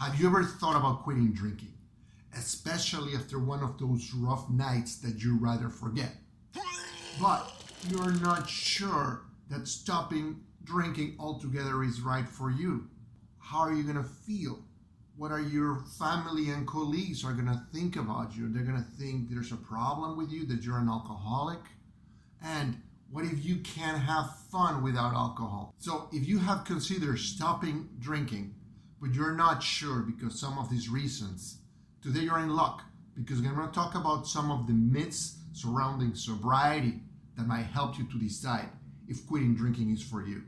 Have you ever thought about quitting drinking, especially after one of those rough nights that you'd rather forget? But you're not sure that stopping drinking altogether is right for you. How are you going to feel? What are your family and colleagues are going to think about you? They're going to think there's a problem with you, that you're an alcoholic. And what if you can't have fun without alcohol? So if you have considered stopping drinking, but you're not sure because some of these reasons, today you're in luck, because we're going to talk about some of the myths surrounding sobriety that might help you to decide if quitting drinking is for you.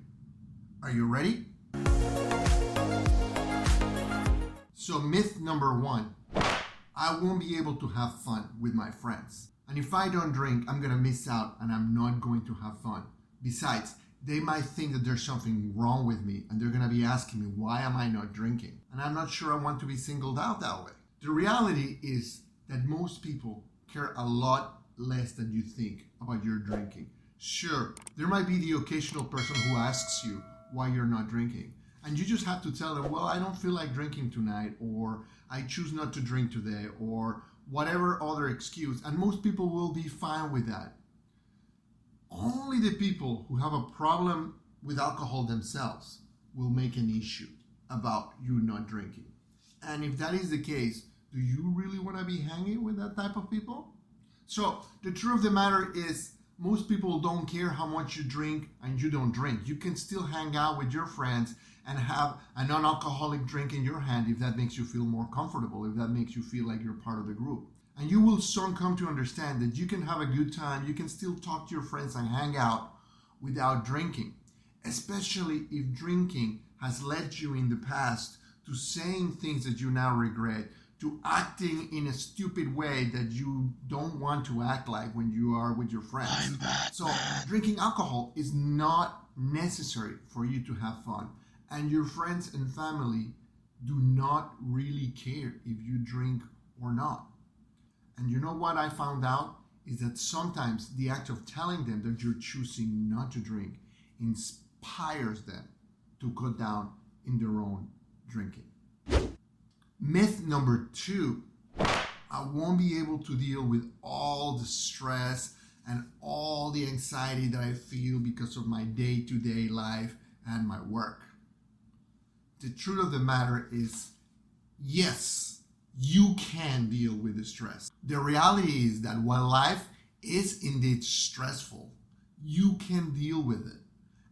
Are you ready? So myth number 1, I won't be able to have fun with my friends. And if I don't drink, I'm going to miss out and I'm not going to have fun. Besides, they might think that there's something wrong with me and they're going to be asking me, why am I not drinking? And I'm not sure I want to be singled out that way. The reality is that most people care a lot less than you think about your drinking. Sure, there might be the occasional person who asks you why you're not drinking. And you just have to tell them, well, I don't feel like drinking tonight, or I choose not to drink today, or whatever other excuse. And most people will be fine with that. Only the people who have a problem with alcohol themselves will make an issue about you not drinking. And if that is the case, do you really want to be hanging with that type of people? So the truth of the matter is, most people don't care how much you drink and you don't drink. You can still hang out with your friends and have a non-alcoholic drink in your hand if that makes you feel more comfortable, if that makes you feel like you're part of the group. And you will soon come to understand that you can have a good time, you can still talk to your friends and hang out without drinking, especially if drinking has led you in the past to saying things that you now regret, to acting in a stupid way that you don't want to act like when you are with your friends. So drinking alcohol is not necessary for you to have fun. And your friends and family do not really care if you drink or not. And you know what I found out? Is that sometimes the act of telling them that you're choosing not to drink inspires them to cut down in their own drinking. Myth number 2, I won't be able to deal with all the stress and all the anxiety that I feel because of my day-to-day life and my work. The truth of the matter is, yes, you can deal with the stress. The reality is that while life is indeed stressful, you can deal with it.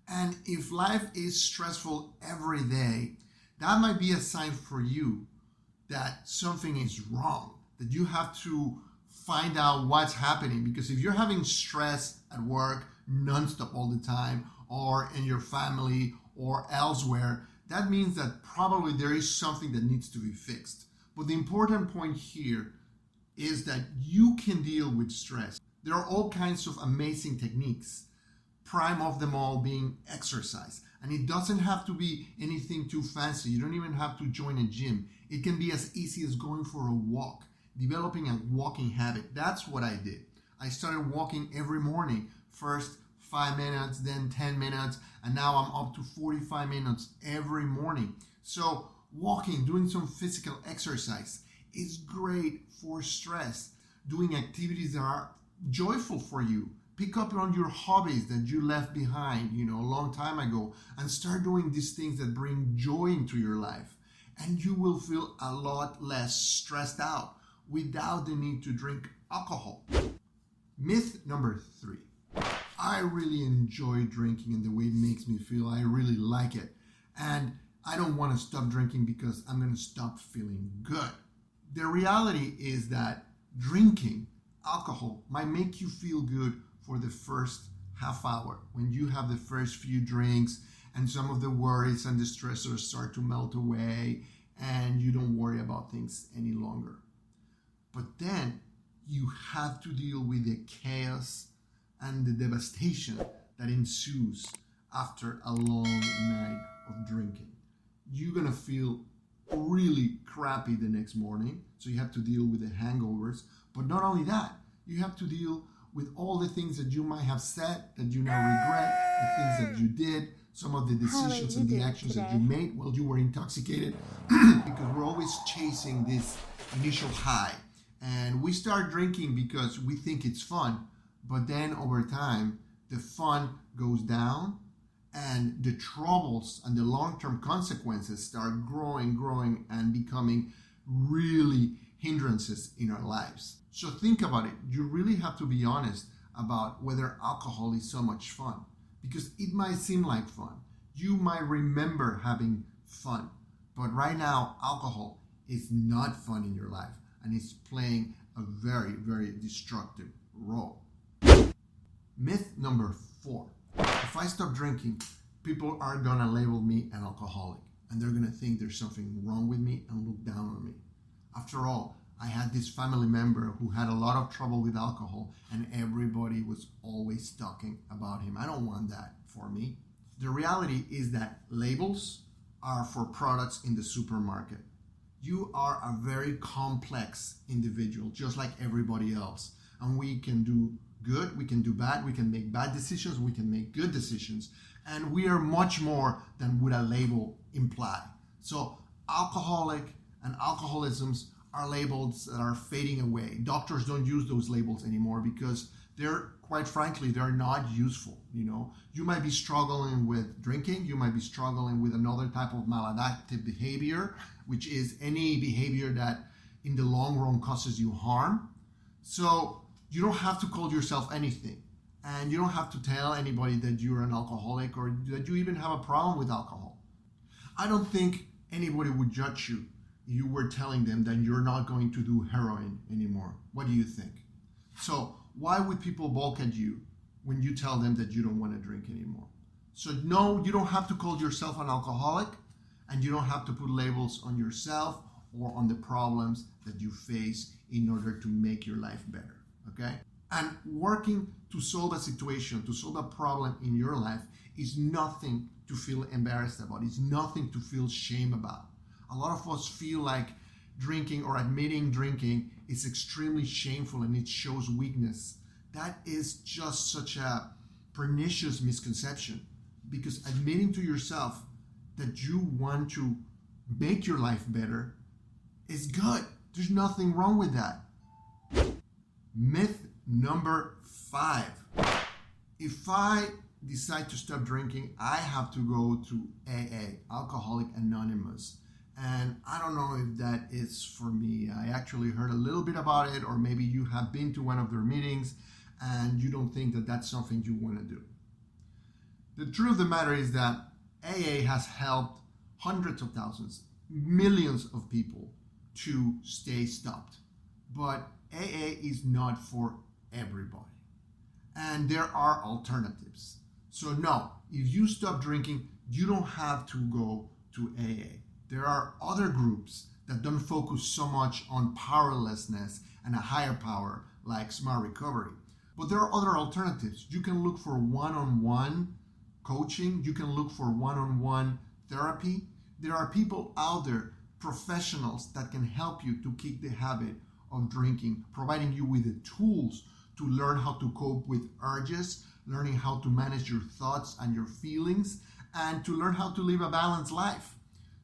And if life is stressful every day, that might be a sign for you that something is wrong, that you have to find out what's happening. Because if you're having stress at work nonstop all the time, or in your family or elsewhere, that means that probably there is something that needs to be fixed. But the important point here is that you can deal with stress. There are all kinds of amazing techniques, prime of them all being exercise. And it doesn't have to be anything too fancy. You don't even have to join a gym. It can be as easy as going for a walk, developing a walking habit. That's what I did. I started walking every morning. First 5 minutes, then 10 minutes, and now I'm up to 45 minutes every morning. So walking, doing some physical exercise is great for stress. Doing activities that are joyful for you. Pick up on your hobbies that you left behind, a long time ago, and start doing these things that bring joy into your life. And you will feel a lot less stressed out without the need to drink alcohol. Myth number 3. I really enjoy drinking and the way it makes me feel. I really like it. And I don't want to stop drinking because I'm going to stop feeling good. The reality is that drinking alcohol might make you feel good for the first half hour, when you have the first few drinks and some of the worries and the stressors start to melt away and you don't worry about things any longer. But then you have to deal with the chaos and the devastation that ensues after a long night of drinking. You're gonna feel really crappy the next morning, so you have to deal with the hangovers. But not only that, you have to deal with all the things that you might have said that you now regret, the things that you did, some of the decisions and the actions that you made while you were intoxicated, because we're always chasing this initial high. And we start drinking because we think it's fun, but then over time, the fun goes down and the troubles and the long-term consequences start growing and becoming really hindrances in our lives. So think about it. You really have to be honest about whether alcohol is so much fun, because it might seem like fun. You might remember having fun, but right now alcohol is not fun in your life and it's playing a very, very destructive role. Myth number 4. If I stop drinking, people are gonna label me an alcoholic and they're gonna think there's something wrong with me and look down on me. After all, I had this family member who had a lot of trouble with alcohol and everybody was always talking about him. I don't want that for me. The reality is that labels are for products in the supermarket. You are a very complex individual, just like everybody else. And we can do good, we can do bad, we can make bad decisions, we can make good decisions. And we are much more than would a label imply. So alcoholic and alcoholisms are labels that are fading away. Doctors don't use those labels anymore because quite frankly, they're not useful. You might be struggling with drinking, you might be struggling with another type of maladaptive behavior, which is any behavior that in the long run causes you harm. So you don't have to call yourself anything. And you don't have to tell anybody that you're an alcoholic or that you even have a problem with alcohol. I don't think anybody would judge you if you were telling them that you're not going to do heroin anymore. What do you think? So why would people balk at you when you tell them that you don't want to drink anymore? So no, you don't have to call yourself an alcoholic, and you don't have to put labels on yourself or on the problems that you face in order to make your life better, okay? And working to solve a situation, to solve a problem in your life is nothing to feel embarrassed about. It's nothing to feel shame about. A lot of us feel like drinking or admitting drinking is extremely shameful and it shows weakness. That is just such a pernicious misconception, because admitting to yourself that you want to make your life better is good. There's nothing wrong with that. Myth number 5. If I decide to stop drinking, I have to go to AA, Alcoholic Anonymous. And I don't know if that is for me. I actually heard a little bit about it, or maybe you have been to one of their meetings and you don't think that that's something you want to do. The truth of the matter is that AA has helped hundreds of thousands, millions of people to stay stopped. But AA is not for everybody. And there are alternatives. So no, if you stop drinking, you don't have to go to AA. There are other groups that don't focus so much on powerlessness and a higher power like Smart Recovery. But there are other alternatives. You can look for one-on-one coaching. You can look for one-on-one therapy. There are people out there, professionals, that can help you to kick the habit of drinking, providing you with the tools to learn how to cope with urges, learning how to manage your thoughts and your feelings, and to learn how to live a balanced life.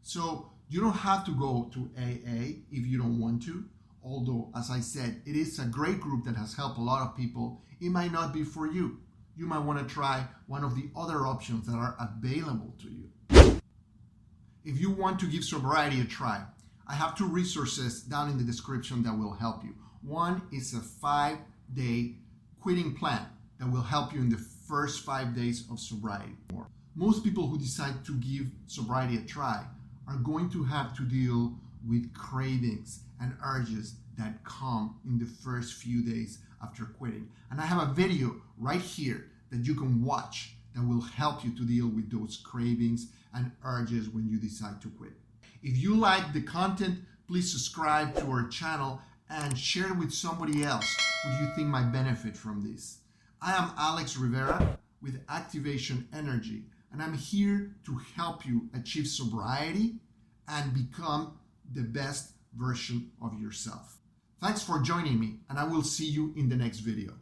So you don't have to go to AA if you don't want to. Although, as I said, it is a great group that has helped a lot of people. It might not be for you. You might want to try one of the other options that are available to you. If you want to give sobriety a try, I have 2 resources down in the description that will help you. One is a 5-day quitting plan that will help you in the first 5 days of sobriety. Most people who decide to give sobriety a try are going to have to deal with cravings and urges that come in the first few days after quitting. And I have a video right here that you can watch that will help you to deal with those cravings and urges when you decide to quit. If you like the content, please subscribe to our channel and share it with somebody else who you think might benefit from this. I am Alex Rivera with Activation Energy, and I'm here to help you achieve sobriety and become the best version of yourself. Thanks for joining me, and I will see you in the next video.